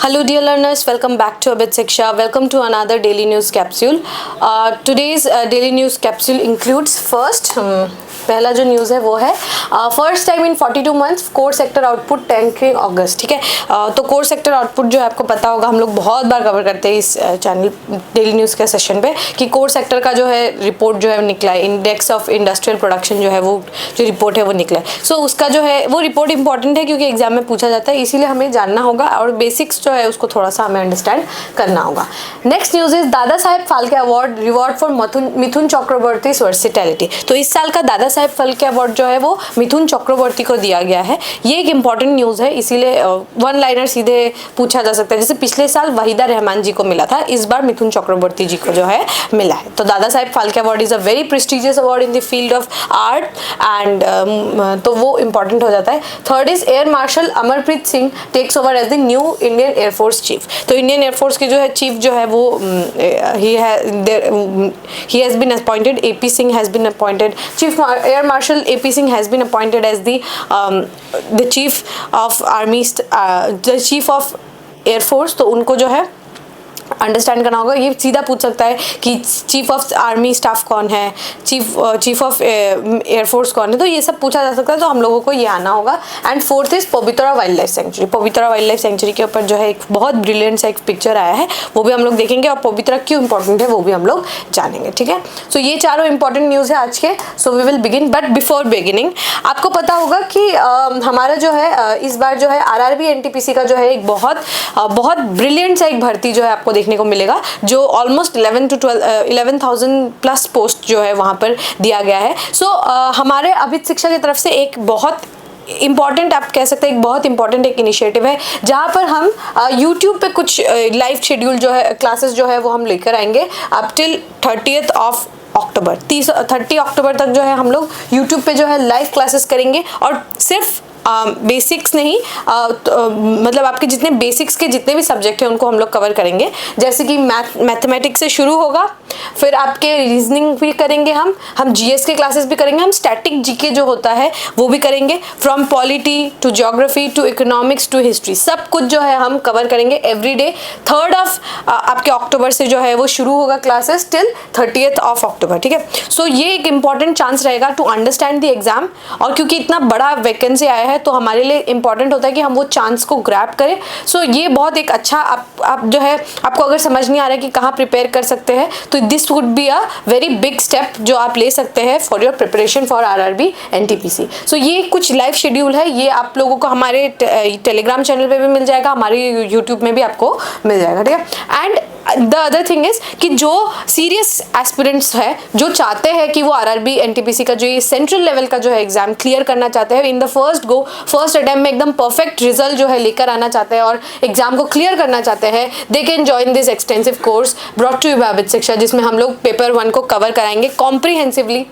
Hello dear learners, welcome back to Abid Shiksha. Welcome to another daily news capsule. Today's daily news capsule includes first, पहला जो news है वो है first time in 42 months core sector output tanking August. ठीक है, तो core sector output जो है आपको पता होगा, हम लोग बहुत बार कवर करते हैं इस चैनल डेली न्यूज़ के सेशन पे कि कोर सेक्टर का जो है रिपोर्ट जो है निकला है, इंडेक्स ऑफ इंडस्ट्रियल प्रोडक्शन जो है वो जो रिपोर्ट है वो निकला है। सो उसका जो है वो रिपोर्ट इंपॉर्टेंट है क्योंकि एग्जाम में पूछा जाता है, इसीलिए हमें जानना होगा और बेसिक्स जो है उसको थोड़ा सा हमें अंडरस्टैंड करना होगा। Next news is Dada Saheb Phalke award reward for Mithun Chakraborty versatility. तो इस साल का दादा साहेब फाल्के अवार्ड जो है वो मिथुन चक्रवर्ती को दिया गया है। ये एक इंपॉर्टेंट न्यूज़ है, इसीलिए वन लाइनर सीधे पूछा जा सकता है। जैसे पिछले साल वहीदा रहमान जी को मिला था, इस बार मिथुन चक्रवर्ती जी को जो है मिला है। तो Dada Saheb Phalke award is a very prestigious award in the field of art and तो वो इंपॉर्टेंट हो जाता है। Third is air marshal Amarpreet Singh takes over as the new Indian air force chief. तो इंडियन एयरफोर्स के जो है चीफ जो है वो he has been appointed, AP Singh has been appointed, Chief Air Marshal AP Singh has been appointed as the Chief of Army, the Chief of Air Force। तो उनको जो है अंडरस्टैंड करना होगा। ये सीधा पूछ सकता है कि चीफ ऑफ आर्मी स्टाफ कौन है, चीफ ऑफ एयरफोर्स कौन है, तो ये सब पूछा जा सकता है, तो हम लोगों को ये आना होगा। And fourth is Pavitra wild life sanctuary. Pavitra wild life sanctuary के ऊपर जो है एक बहुत ब्रिलियंट सा एक पिक्चर आया है, वो भी हम लोग देखेंगे और पवित्रा क्यों इंपॉर्टेंट है वो भी हम लोग जानेंगे। ठीक है, सो ये चारों इंपॉर्टेंट न्यूज़ है आज के। So we will begin, but before beginning आपको पता होगा कि हमारा जो है इस बार जो है RRB NTPC का जो है एक बहुत ब्रिलियंट सा एक भर्ती जो है आपको देखने को मिलेगा, जो ऑलमोस्ट 11,000 प्लस पोस्ट जो है वहां पर दिया गया है। सो हमारे अभित शिक्षा की तरफ से एक बहुत इम्पॉर्टेंट, आप कह सकते हैं एक बहुत इंपॉर्टेंट एक इनिशिएटिव है, जहाँ पर हम यूट्यूब पे कुछ लाइव शेड्यूल जो है क्लासेस जो है वो हम लेकर आएंगे अप टिल 30 अक्टूबर। 30 अक्टूबर तक जो है हम लोग यूट्यूब पे जो है लाइव क्लासेस करेंगे और सिर्फ बेसिक्स नहीं, मतलब आपके जितने बेसिक्स के जितने भी सब्जेक्ट हैं उनको हम लोग कवर करेंगे। जैसे कि मैथमेटिक्स से शुरू होगा, फिर आपके रीजनिंग भी करेंगे, हम GS के क्लासेस भी करेंगे, हम स्टैटिक GK जो होता है वो भी करेंगे, from polity to geography to economics to history, सब कुछ जो है हम कवर करेंगे एवरीडे। 3 आपके अक्टूबर से जो है वो शुरू होगा क्लासेस टिल 30 अक्टूबर। ठीक है, सो ये एक इंपॉर्टेंट चांस रहेगा टू अंडरस्टैंड द एग्जाम, और क्योंकि इतना बड़ा वैकेंसी आया है तो हमारे लिए इंपॉर्टेंट होता है कि हम वो चांस को ग्रैब करें। सो ये बहुत एक अच्छा, आप जो है आपको अगर समझ नहीं आ रहा है कि कहाँ प्रिपेयर कर सकते हैं, तो this would be a very big step जो आप ले सकते हैं for your preparation for RRB NTPC। सो ये कुछ लाइव शेड्यूल है, ये आप लोगों को हमारे टेलीग्राम चैनल पे भी मिल जाएगा, हमारे यूट्यूब में भी आपको मिल जाएगा। ठीक है, and the other thing is कि जो सीरियस एस्पिरेंट्स है, जो चाहते हैं कि वो RRB NTPC का जो ये सेंट्रल लेवल का जो है एग्जाम क्लियर करना चाहते हैं, इन द फर्स्ट अटेम्प्ट में एकदम परफेक्ट रिजल्ट जो है लेकर आना चाहते हैं और एग्जाम को क्लियर करना चाहते हैं, they can join this extensive course brought to you by Abhit Shiksha, जिसमें हम लोग पेपर 1 को कवर कराएंगे कॉम्प्रिहेंसिवली,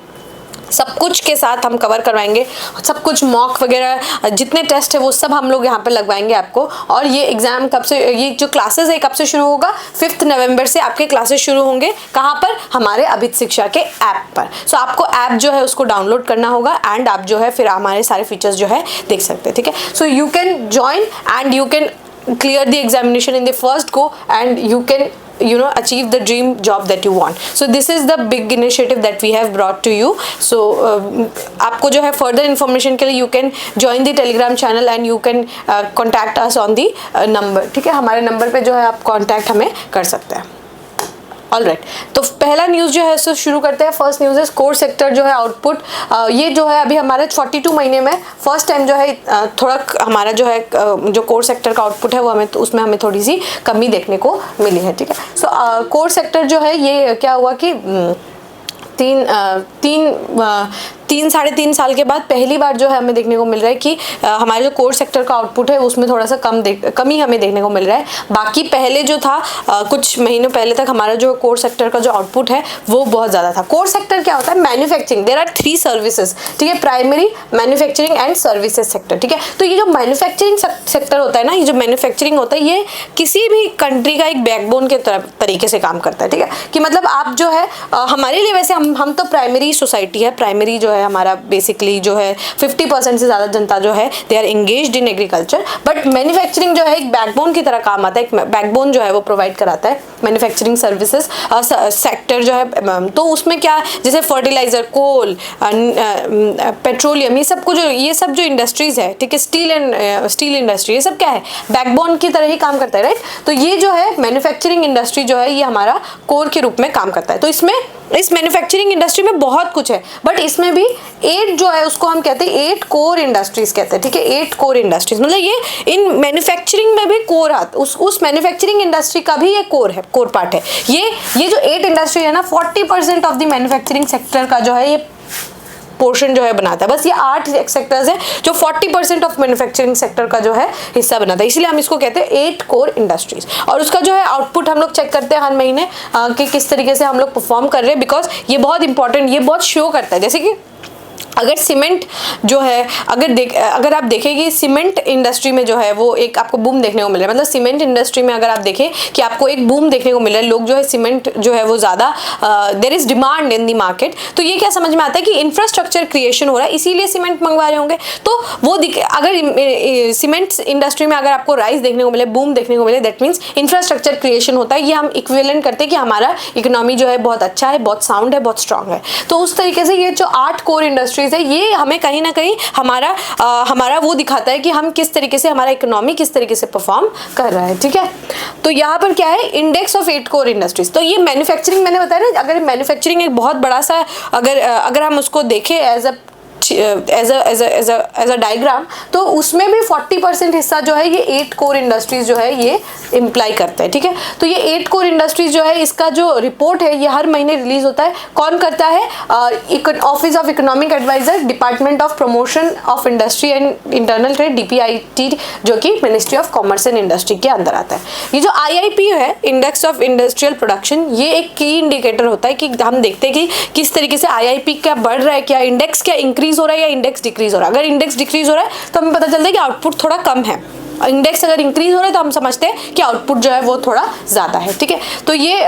सब कुछ के साथ हम कवर करवाएंगे, सब कुछ मॉक वगैरह जितने टेस्ट है वो सब हम लोग यहाँ पर लगवाएंगे आपको। और ये एग्जाम कब से, ये जो क्लासेस है कब से शुरू होगा, 5 नवंबर से आपके क्लासेस शुरू होंगे। कहाँ पर? हमारे अभित शिक्षा के ऐप पर। सो आपको ऐप जो है उसको डाउनलोड करना होगा एंड आप जो है फिर हमारे सारे फीचर्स जो है देख सकते हैं। ठीक है, so you can join and you can clear the examination in the first go and you can achieve the dream job that you want. So this is the big initiative that we have brought to you. So आपको जो है further information के लिए you can join the telegram channel and you can contact us on the number। ठीक है, हमारे number पे जो है आप contact हमें कर सकते हैं। ऑलराइट, तो पहला न्यूज़ जो है उससे शुरू करते हैं। फर्स्ट न्यूज़ है कोर सेक्टर जो है आउटपुट, ये जो है अभी हमारे 42 महीने में फर्स्ट टाइम जो है थोड़ा हमारा जो है जो कोर सेक्टर का आउटपुट है वो हमें उसमें हमें थोड़ी सी कमी देखने को मिली है। ठीक है, सो कोर सेक्टर जो है ये क्या हुआ कि 3-3.5 साल के बाद पहली बार जो है हमें देखने को मिल रहा है कि हमारे जो कोर सेक्टर का आउटपुट है उसमें थोड़ा सा कमी हमें देखने को मिल रहा है। बाकी पहले जो था कुछ महीनों पहले तक हमारा जो कोर सेक्टर का जो आउटपुट है वो बहुत ज़्यादा था। कोर सेक्टर क्या होता है? मैन्युफैक्चरिंग। There are 3 services. ठीक है, primary, manufacturing and services sector. ठीक है, तो ये जो मैन्युफैक्चरिंग सेक्टर होता है ना, ये जो मैन्युफैक्चरिंग होता है ये किसी भी कंट्री का एक बैकबोन के तरीके से काम करता है। ठीक है, कि मतलब आप जो है हमारे लिए वैसे हम तो प्राइमरी सोसाइटी है, प्राइमरी जो है है हमारा बेसिकली जो है 50% से ज़्यादा जनता जो है they are engaged in agriculture, but manufacturing जो है एक बैकबोन की तरह काम आता है, एक बैकबोन जो है वो प्रोवाइड कराता है मैन्युफैक्चरिंग सर्विसेज सेक्टर जो है। तो उसमें क्या, जैसे फर्टिलाइजर, कोल, पेट्रोलियम, ये सब जो इंडस्ट्रीज है, ठीक है, स्टील इंडस्ट्री, ये सब क्या है, बैकबोन की तरह ही काम करता है, राइट। तो ये जो है मैन्युफैक्चरिंग इंडस्ट्री जो है ये हमारा कोर के रूप में काम करता है। तो इसमें इस मैन्युफैक्चरिंग इंडस्ट्री में बहुत कुछ है, बट इसमें भी 8 जो है उसको हम कहते हैं 8 कोर इंडस्ट्रीज कहते हैं, ठीक है, 8 कोर इंडस्ट्रीज, मतलब ये इन मैन्युफैक्चरिंग में भी कोर आते, उस मैन्युफैक्चरिंग इंडस्ट्री का भी ये कोर है, कोर पार्ट है। ये जो 8 इंडस्ट्री है ना, 40% ऑफ द मैन्युफैक्चरिंग सेक्टर का जो है ये पोर्शन जो है बनाता है। बस ये 8 सेक्टर्स है जो 40% ऑफ मैन्युफैक्चरिंग सेक्टर का जो है हिस्सा बनाता है, इसलिए हम इसको कहते हैं 8 कोर इंडस्ट्रीज। और उसका जो है आउटपुट हम लोग चेक करते हैं हर महीने कि किस तरीके से हम लोग परफॉर्म कर रहे हैं, बिकॉज ये बहुत इंपॉर्टेंट, ये बहुत शो करता है। जैसे कि अगर सीमेंट जो है, अगर आप देखेंगे सीमेंट इंडस्ट्री में जो है वो एक आपको बूम देखने को मिल रहा है, मतलब सीमेंट इंडस्ट्री में अगर आप देखें कि आपको एक बूम देखने को मिल रहा है, लोग जो है सीमेंट जो है वो ज़्यादा there is demand in the market, तो ये क्या समझ में आता है कि इंफ्रास्ट्रक्चर क्रिएशन हो रहा है, इसीलिए सीमेंट मंगवा रहे होंगे। तो वो अगर सीमेंट इंडस्ट्री में अगर आपको राइज देखने को मिले, बूम देखने को मिले, दैट मीन्स इंफ्रास्ट्रक्चर क्रिएशन होता है। ये हम इक्विवेलेंट करते हैं कि हमारा इकोनॉमी जो है बहुत अच्छा है, बहुत साउंड है, बहुत स्ट्रांग है। तो उस तरीके से ये जो 8 कोर इंडस्ट्री है, ये हमें कहीं ना कहीं हमारा वो दिखाता है कि हम किस तरीके से, हमारा इकोनॉमी किस तरीके से परफॉर्म कर रहा है, ठीक है। तो यहाँ पर क्या है, इंडेक्स ऑफ 8 कोर इंडस्ट्रीज। तो ये मैन्युफैक्चरिंग मैंने बताया ना, अगर मैन्युफैक्चरिंग एक बहुत बड़ा सा अगर हम उसको देखें एज अ डायग्राम, तो उसमें भी 40% हिस्सा जो है ये 8 कोर इंडस्ट्रीज जो है ये इम्प्लाई करता है, ठीक है। तो ये 8 कोर इंडस्ट्रीज जो है, इसका जो रिपोर्ट है ये हर महीने रिलीज होता है। कौन करता है? Office of economic adviser, department of promotion of industry and internal trade, DPIT, जो कि ministry of commerce and industry के अंदर आता है। ये जो IIP है, इंडेक्स ऑफ इंडस्ट्रियल प्रोडक्शन, ये एक की इंडिकेटर होता है कि हम देखते हैं कि किस तरीके से IIP क्या बढ़ रहा है, क्या इंडेक्स क्या इंक्रीज हो रहा है या इंडेक्स डिक्रीज हो रहा है। अगर इंडेक्स डिक्रीज हो रहा है तो हमें पता चलता है कि आउटपुट थोड़ा कम है, इंडेक्स अगर इंक्रीज हो रहा है तो हम समझते हैं कि आउटपुट जो है वो थोड़ा ज्यादा है, ठीक है। तो ये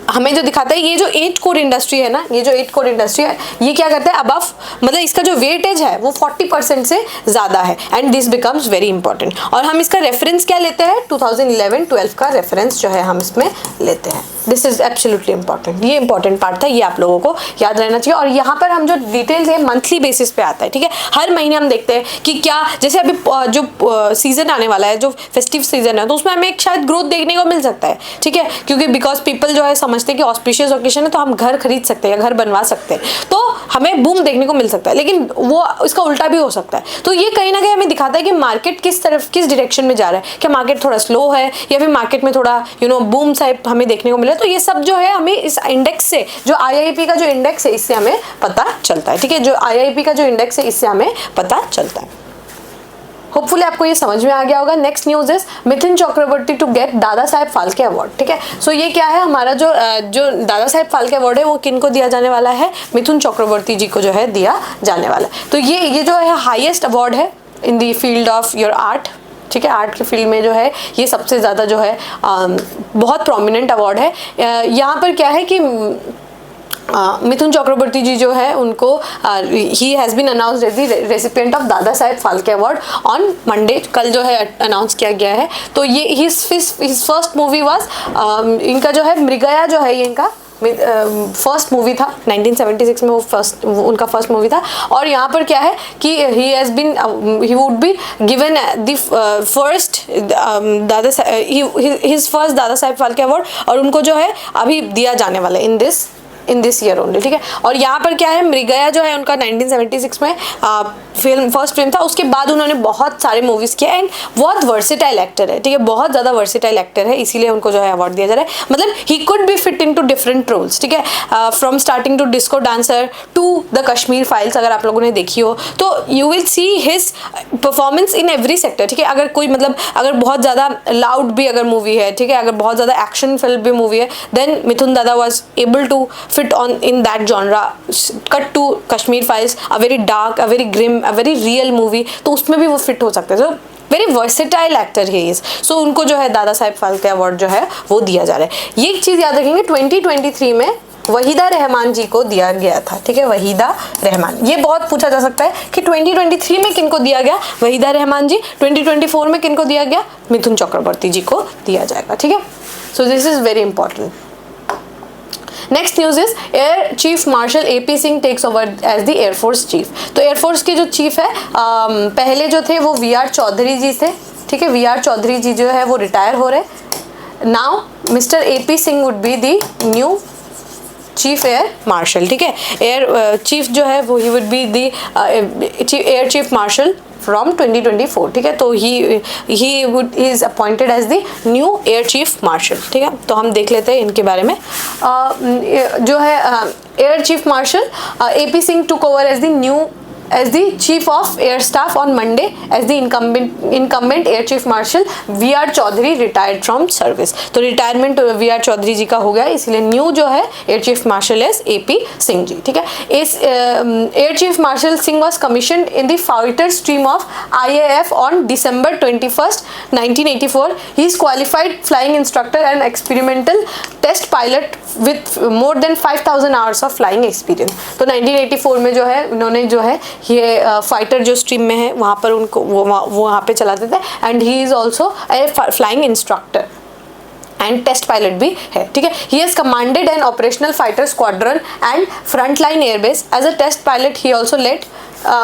हमें जो दिखाता है, ये जो 8 कोर इंडस्ट्री है ना, ये जो 8 कोर इंडस्ट्री है, ये क्या करता है, अबव, मतलब इसका जो वेटेज है वो 40% से ज्यादा है, and this becomes very important. और हम इसका रेफरेंस क्या लेते हैं, 2011-12 का रेफरेंस जो है हम इसमें लेते हैं। दिस इज एब्सोल्युटली इंपॉर्टेंट, ये इंपॉर्टेंट पार्ट था, ये आप लोगों को याद रहना चाहिए। और यहाँ पर हम जो डिटेल्स है मंथली बेसिस पे आता है, ठीक है। हर महीने हम देखते हैं कि क्या, जैसे अभी जो सीजन आने वाला है, जो फेस्टिव सीजन है, तो उसमें हमें एक शायद ग्रोथ देखने को मिल सकता है, ठीक है, क्योंकि बिकॉज पीपल जो है समझते हैं कि ऑस्पिशियस ओकेजन है तो हम घर खरीद सकते हैं या घर बनवा सकते हैं, तो हमें बूम देखने को मिल सकता है। लेकिन वो इसका उल्टा भी हो सकता है। तो ये कहीं ना कहीं हमें दिखाता है कि मार्केट किस तरफ, किस डायरेक्शन में जा रहा है, क्या मार्केट थोड़ा स्लो है या फिर मार्केट में थोड़ा बूम टाइप हमें देखने को मिला। तो ये सब जो है हमें इस इंडेक्स से, जो IIP का जो इंडेक्स है, इससे हमें पता चलता है, ठीक है। जो IIP का जो इंडेक्स है, इससे हमें पता चलता है। होपफुली आपको ये समझ में आ गया होगा। Next news is Mithun Chakraborty to get Dada Saheb Phalke award, ठीक है। सो ये क्या है, हमारा जो दादा साहेब फाल्के अवार्ड है वो किनको दिया जाने वाला है, मिथुन चक्रवर्ती जी को जो है दिया जाने वाला है। तो ये जो है हाईएस्ट अवार्ड है इन the field of your art, ठीक है। आर्ट के फील्ड में जो है ये सबसे ज़्यादा जो है बहुत प्रोमिनेंट अवार्ड है। यहाँ पर क्या है कि मिथुन चक्रवर्ती जी जो है उनको he has been announced as the recipient of Dada Saheb Phalke award on Monday, कल जो है अनाउंस किया गया है। तो ये हिज फर्स्ट मूवी वाज, इनका जो है मृगया जो है, ये इनका फर्स्ट मूवी था 1976 में, वो उनका फर्स्ट मूवी था। और यहाँ पर क्या है कि ही would be given the first his first दादा साहेब फाल्के अवार्ड, और उनको जो है अभी दिया जाने वाला है इन दिस ईयर ओनली, ठीक है। और यहाँ पर क्या है, मृगया जो है उनका 1976 में फर्स्ट फिल्म था। उसके बाद उन्होंने बहुत सारे मूवीज किए एंड बहुत वर्सेटाइल एक्टर है, ठीक है, बहुत ज़्यादा वर्सेटाइल एक्टर है, इसीलिए उनको जो है अवार्ड दिया जा रहा है। मतलब he could be fit in to different roles, ठीक है, from starting to disco dancer to the Kashmir files. अगर आप लोगों ने देखी हो तो you will see his performance in every sector, ठीक है। अगर कोई मतलब अगर बहुत ज़्यादा लाउड भी अगर मूवी है, ठीक है, अगर बहुत ज़्यादा एक्शन फिल्म भी मूवी है, then Mithun Dada was able to fit on in that genre. Cut to Kashmir Files, a very dark, a very grim, a very real movie, तो उसमें भी वो फिट हो सकते हैं। So very versatile actor he is, so उनको जो है दादा साहेब फाल्के अवार्ड जो है वो दिया जा रहा है। ये एक चीज़ याद रखेंगे, 2023 में वहीदा रहमान जी को दिया गया था, ठीक है, वहीदा रहमान। ये बहुत पूछा जा सकता है कि 2023 में किनको दिया गया, वहीदा रहमान जी, 2024 में किनको दिया गया, मिथुन चक्रवर्ती जी को दिया जाएगा, ठीक है। So this is very important. Next news is air chief marshal AP Singh takes over as the air force chief. तो एयरफोर्स के जो चीफ है पहले जो थे वो VR चौधरी जी थे, ठीक है, VR चौधरी जी जो है वो रिटायर हो रहे। Now mister AP Singh would be the new chief air marshal, ठीक है। एयर चीफ जो है वो he would be the air chief marshal from 2024, ठीक है। तो he is appointed as the new air chief marshal, ठीक है। तो हम देख लेते हैं इनके बारे में। जो है air chief marshal AP Singh took over as the new as the chief of air staff on Monday as the incumbent air chief marshal VR Chaudhari retired from service। तो रिटायरमेंट VR चौधरी जी का हो गया, इसलिए न्यू जो है air chief marshal S AP Singh ji, ठीक है। इस air chief marshal Singh was commissioned in the fighter stream of IAF on December 21st, 1984। He is qualified flying instructor and experimental test pilot with more than 5000 hours of flying experience। तो 1984 में जो है उन्होंने जो है ये फाइटर जो stream में है वहाँ पर उनको वो वहाँ पे चलाते थे। And he is also a flying instructor and test pilot भी है, ठीक है। He has commanded an operational fighter squadron and frontline airbase as a test pilot. He also led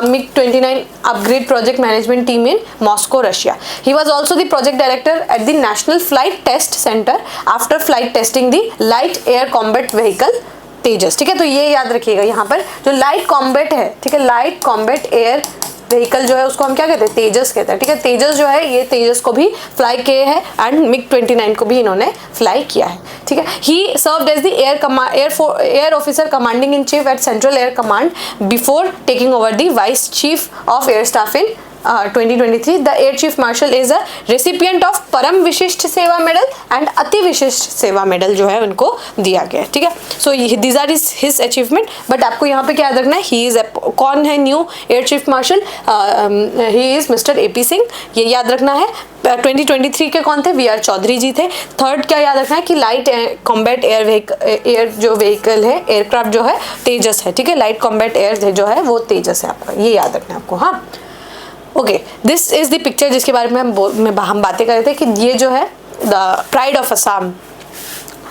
MiG-29 upgrade project management team in Moscow, Russia। He was also the project director at the National Flight Test Center after flight testing the light air combat vehicle तेजस, ठीक है। तो ये याद रखिएगा, यहाँ पर जो light combat है, ठीक है, लाइट कॉम्बैट एयर व्हीकल जो है उसको हम क्या कहते हैं, तेजस कहते हैं, ठीक है। तेजस जो है ये तेजस को भी फ्लाई किए हैं एंड MiG-29 को भी इन्होंने फ्लाई किया है, ठीक है। He served as the air officer commanding in chief at central air command before taking over the vice chief of air staff in 2023। The Air Chief Marshal is a recipient of परम विशिष्ट सेवा medal and अति विशिष्ट सेवा medal जो है उनको दिया गया है, ठीक है। सो these are his achievement। But आपको यहाँ पे क्या याद रखना है, he is कौन है new air chief martial, he is mister AP Singh, ये याद रखना है। 2023 के कौन थे, VR चौधरी जी थे। थर्ड क्या याद रखना है कि लाइट कॉम्बैट एयर जो व्हीकल है, एयरक्राफ्ट जो है तेजस है, ठीक है। लाइट कॉम्बैट एयर जो है वो तेजस है आपका, ये याद रखना है आपको, हाँ। Okay, this is the picture जिसके बारे में हम बातें कर रहे थे कि ये जो है the pride of Assam,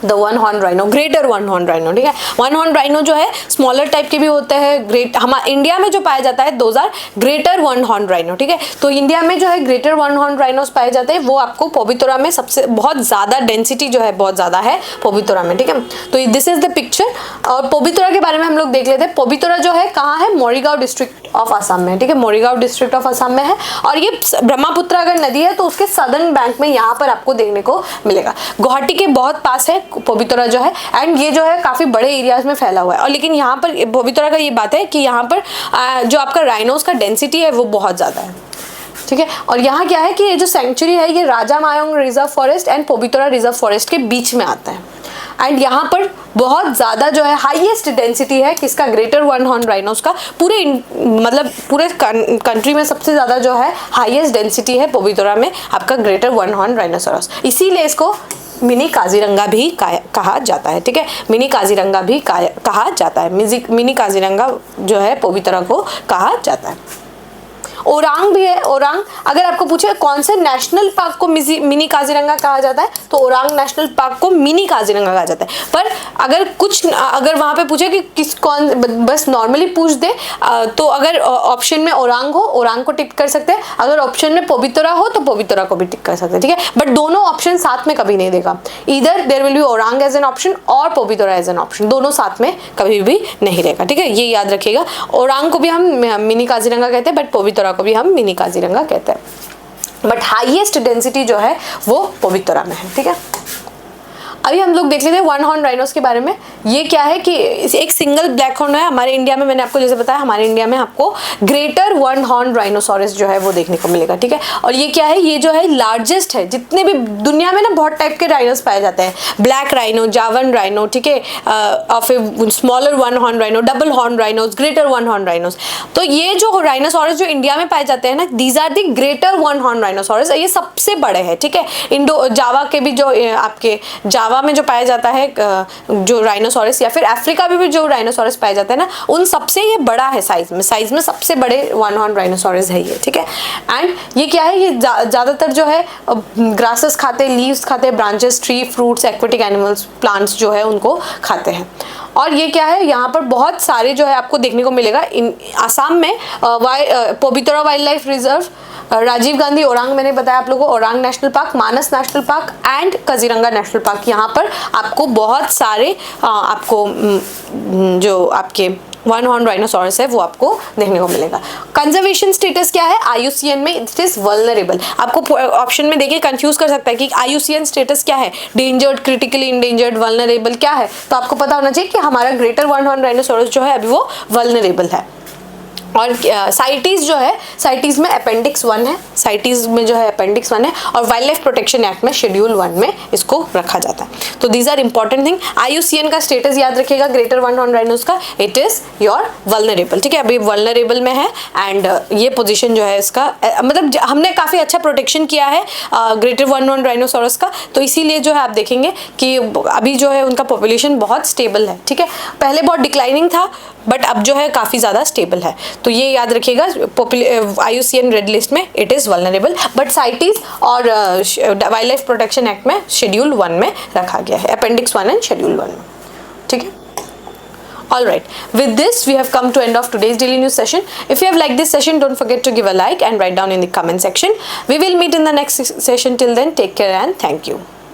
the one horn rhino, greater one horn rhino, ठीक है। वन हॉर्न राइनो जो है स्मॉलर टाइप के भी होते हैं, ग्रेट हमारे इंडिया में जो पाया जाता है 2000 ग्रेटर वन हॉर्न राइनो, ठीक है। तो इंडिया में जो है ग्रेटर वन हॉर्न राइनोस पाए जाते हैं, वो आपको पोबितोरा में सबसे बहुत ज़्यादा डेंसिटी जो है बहुत ज़्यादा है पोबितोरा में, ठीक है। तो दिस इज द पिक्चर। और पोबितोरा के बारे में हम लोग देख लेते हैं। पोबितोरा जो है कहाँ है, मोरीगांव डिस्ट्रिक्ट ऑफ असम में, ठीक है, मोरीगांव डिस्ट्रिक्ट ऑफ असम में है। और ये ब्रह्मपुत्र अगर नदी है तो उसके सदर्न बैंक में यहाँ पर आपको देखने को मिलेगा। गुवाहाटी के बहुत पास है पोबितोरा जो है, एंड ये जो है काफी बड़े एरियाज में फैला हुआ है। और लेकिन यहाँ पर पोबितोरा का ये बात है कि यहाँ पर जो आपका राइनोस का डेंसिटी है वो बहुत ज्यादा है, ठीक है। और यहाँ क्या है कि ये जो सेंचुरी है ये Raja Mayong reserve forest and Pobitora reserve forest के बीच में आता है। एंड यहाँ पर बहुत ज़्यादा जो है हाईएस्ट डेंसिटी है किसका, ग्रेटर वन हॉर्न राइनोस का। पूरे मतलब पूरे कंट्री में सबसे ज़्यादा जो है हाईएस्ट डेंसिटी है पोबितोरा में आपका ग्रेटर वन हॉर्न राइनोसोरस। इसीलिए इसको मिनी काजीरंगा भी कहा जाता है, ठीक है। मिनी काजीरंगा भी कहा जाता है, मिनी काजीरंगा जो है पोबितोरा को कहा जाता है। ओरांग भी है। ओरांग अगर आपको पूछे कौन से नेशनल पार्क को मिनी काजीरंगा कहा जाता है तो ओरांग नेशनल पार्क को मिनी काजीरंगा कहा जाता है। पर अगर वहां पे पूछे कि किस कौन, बस नॉर्मली पूछ दे तो अगर ऑप्शन में ओरांग हो, ओरांग को टिक कर सकते हैं। अगर ऑप्शन में पोबितोरा हो तो पोबितोरा को भी टिक कर सकते हैं, ठीक है। बट दोनों ऑप्शन साथ में कभी नहीं देगा, इधर there will be Orang as an option और पोबितोरा एज एन ऑप्शन, दोनों साथ में कभी भी नहीं रहेगा, ठीक है। ये याद रखिएगा। ओरांग को भी हम मिनी काजीरंगा कहते हैं, बट पोबितोरा को भी हम मिनी काजीरंगा कहते हैं। बट हाईएस्ट डेंसिटी जो है वो पोबितोरा में है, ठीक है। अभी हम लोग देख लेते हैं वन हॉर्न राइनोस के बारे में। ये क्या है कि एक सिंगल ब्लैक हॉर्न है हमारे इंडिया में, मैंने आपको जैसे बताया हमारे इंडिया में आपको ग्रेटर वन हॉर्न राइनोसोरस जो है वो देखने को मिलेगा, ठीक है। और ये क्या है, ये जो है लार्जेस्ट है। जितने भी दुनिया में ना बहुत टाइप के राइनोस पाए जाते हैं, ब्लैक राइनो, जावन राइनो, ठीक है, of a smaller one horn rhino, double horn rhinos, greater one horn rhinos. तो ये जो राइनोसोरस जो इंडिया में पाए जाते हैं ना, these are the greater one horn rhinoceros, ये सबसे बड़े हैं, ठीक है। इंडो जावा के भी जो आपके जावा जावा में जो पाया जाता है जो राइनोसोरस, या फिर अफ्रीका में भी जो राइनोसोरस पाया जाता है ना, उन सबसे ये बड़ा है साइज में सबसे बड़े वन हॉर्न राइनोसोरस है ये, ठीक है। एंड ये क्या है, ये ज़्यादातर जो है ग्रासेस खाते, लीव्स खाते, branches, tree, fruits, aquatic animals, plants जो है उनको खाते हैं। और ये क्या है, यहाँ पर बहुत सारे जो है आपको देखने को मिलेगा इन आसाम में Pobitora wildlife reserve, Rajiv Gandhi Orang, मैंने बताया आप लोगों को, Orang national park, Manas national park and Kaziranga national park, यहाँ पर आपको बहुत सारे आपको जो आपके वन हॉर्न राइनोसोरस है वो आपको देखने को मिलेगा। कंजर्वेशन स्टेटस क्या है IUCN में, इट इज वल्नरेबल। आपको ऑप्शन में देखिए कंफ्यूज कर सकता है कि IUCN स्टेटस क्या है, डेंजर्ड, क्रिटिकली इंडेंजर्ड, वल्नरेबल क्या है, तो आपको पता होना चाहिए कि हमारा ग्रेटर वन हॉर्न राइनोसोरस जो है अभी वो वल्नरेबल है। और साइटीज जो है, साइटीज में अपेंडिक्स 1 है, साइटीज में जो है अपेंडिक्स 1 है, और वाइल्ड लाइफ प्रोटेक्शन एक्ट में शेड्यूल 1 में इसको रखा जाता है। तो these are important thing. IUCN का स्टेटस याद रखिएगा ग्रेटर वन हॉर्न राइनोस का, इट इज योर वल्नरेबल, ठीक है, अभी वल्नरेबल में है। एंड ये पोजीशन जो है इसका मतलब हमने काफ़ी अच्छा प्रोटेक्शन किया है ग्रेटर वन हॉर्न राइनोसोरस का, तो इसीलिए जो है आप देखेंगे कि अभी जो है उनका पॉपुलेशन बहुत स्टेबल है, ठीक है। पहले बहुत डिक्लाइनिंग था बट अब जो है काफ़ी ज़्यादा स्टेबल है, तो ये याद रखिएगा IUCN रेड लिस्ट में इट इज़ वल्नरेबल, बट साइटीज और वाइल्ड लाइफ प्रोटेक्शन एक्ट में शेड्यूल 1 में रखा गया है, अपेंडिक्स 1 एंड शेड्यूल 1 में, ठीक है। Alright, with this we have come to end of today's daily news session. If you have liked this session, don't forget to give a like and write down in the comment section. We will meet in the next session. Till then, take care and thank you.